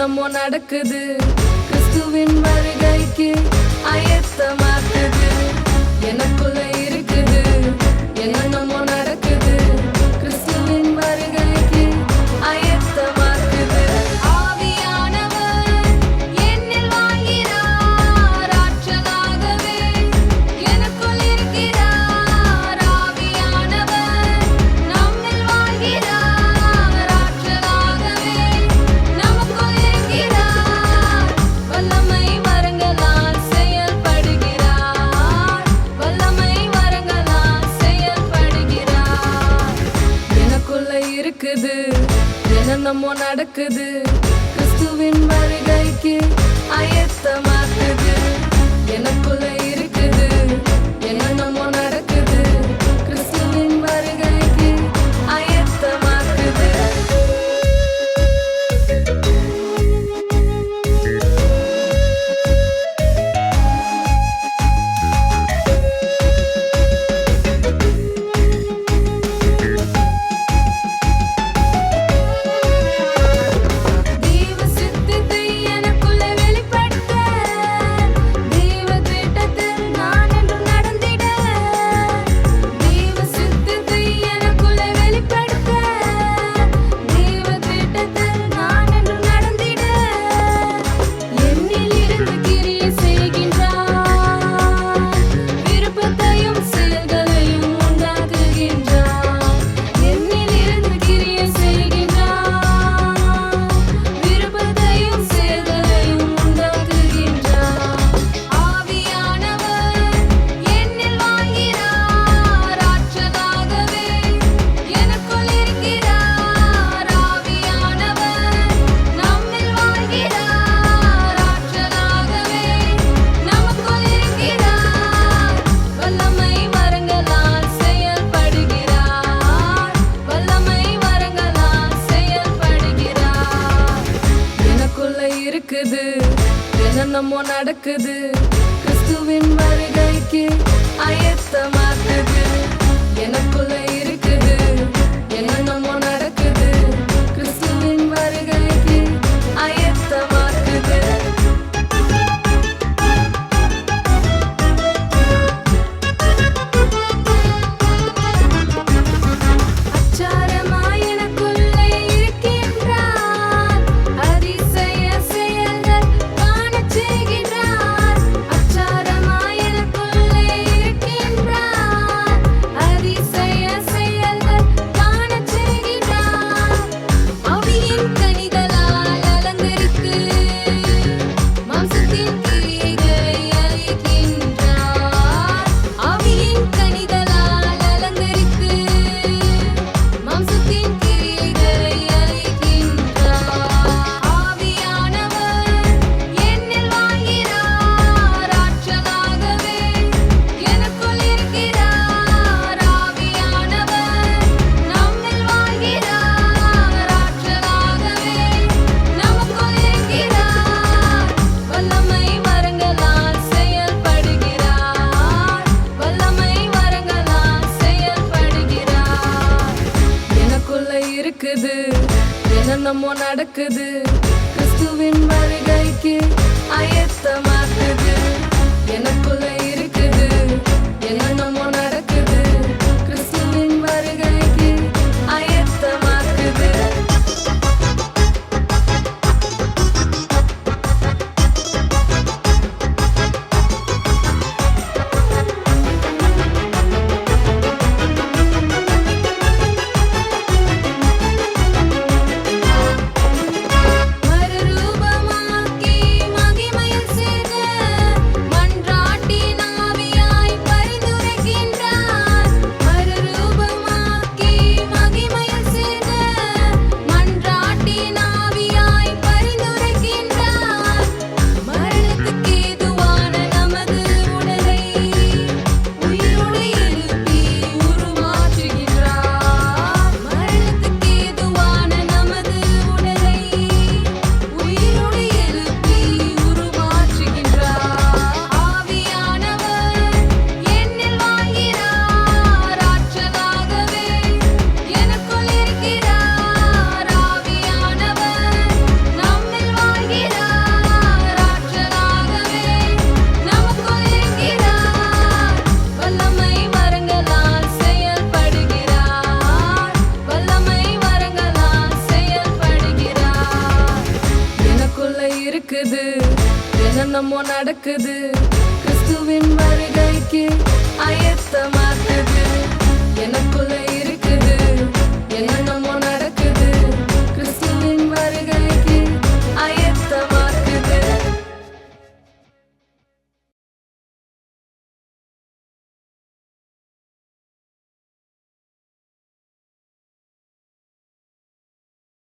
என்னென்னமோ நடக்குது, கிறிஸ்துவின் வருகைக்கு ஆயத்தமாக்குது. எனக்குள்ள இருக்குது என்னென்னமோ நடக்குது, கிறிஸ்துவின் வருகைக்கு ஆயத்தமாக்குது. ஆவியானவர் என்னில் வாழ்கிறார், ஆற்றலாகவே எனக்குள் இருக்கிறார். ஆவியானவர் நம்மில் வாழ்கிறார், ஆற்றலாகவே நமக்குள் இருக்கிறார். வல்லமை வரங்களால் செயல்படுகிறார், வல்லமை வரங்களால் செயல்படுகிறார். எனக்குள்ள இருக்குது என்னென்னமோ நடக்குது, கிறிஸ்துவின் வருகைக்கு ஆயத்தமாக்குது. எனக்குள்ள இருக்குது என்னென்னமோ நடக்குது, கிறிஸ்துவின் வருகைக்கு ஆயத்தமாக்குது. தேவ சித்தத்தை எனக்குள்ள வெளிப்படுத்த, தேவ திட்டத்தில் நான் என்றும் நடந்திட. தேவ சித்தத்தை எனக்குள்ள வெளிப்படுத்த, தேவ திட்டத்தில் நான் என்றும் நடந்திட. என்னில் இருந்து கிரியை செய்கின்றார், விருப்பத்தையும் செயல்களையும் உண்டாக்குகின்றார். என்னில் இருந்து கிரியை செய்கின்றார், விருப்பத்தையும் செயல்களையும் உண்டாக்குகின்றார். ஆவியானவர் என்னில் வாழ்கிறார், ஆற்றலாகவே எனக்குள் இருக்கிறார். ஆவியானவர் நம்மில் வாழ்கிறார், ஆற்றலாகவே நமக்குள் இருக்கிறார். வல்லமை வரங்களால் செயல்படுகிறார், வல்லமை வரங்களால் செயல்படுகிறார். எனக்குள்ள இருக்குது என்னென்னமோ நடக்குது, கிறிஸ்துவின் வருகைக்கு ஆயத்தமாக்குது. எனக்குள்ள இருக்குது என்னென்னமோ நடக்குது, கிறிஸ்துவின் வருகைக்கு ஆயத்தமாக்குது. அச்சாரமாய் எனக்குள்ளே இருக்கின்றார், அதிசய செயல்கள் காணச் செய்கின்றார். அச்சாரமாய் எனக்குள்ளே இருக்கின்றார், அதிசய செயல்கள் காணச் செய்கின்றார். ஆவியின் கனிகளால் அலங்கரித்து மாம்சத்தின் கிரியைகளை அழிக்கின்றார். ஆவியின் கனிகளால் அலங்கரித்து மாம்சத்தின் கிரியைகளை அழிக்கின்றார். ஆவியானவர் என்னில் வாழ்கிறார், ஆற்றலாகவே எனக்குள் இருக்கிறார். ஆவியானவர் நம்மில் வாழ்கிறார், ஆற்றலாகவே நமக்குள் இருக்கிறார். வல்லமை வரங்களால் செயல்படுகிறார், வல்லமை வரங்களால் செயல்படுகிறார். எனக்குள்ள இருக்குது என்னென்னமோ நடக்குது, கிறிஸ்துவின் வருகைக்கு ஆயத்தமாக்குது. எனக்குள்ள இருக்குது என்னென்னமோ நடக்குது, கிறிஸ்துவின் வருகைக்கு ஆயத்தமாக்குது. மறுரூபமாக்கி மகிமையில் சேர்க்க மன்றாட்டின் ஆவியாய் பரிந்துரைக்கின்றார். ஆயத்தமாக்குது கிறிஸ்துவின் வருகைக்கு ஆயத்தமாக்குது எனக்குள்ள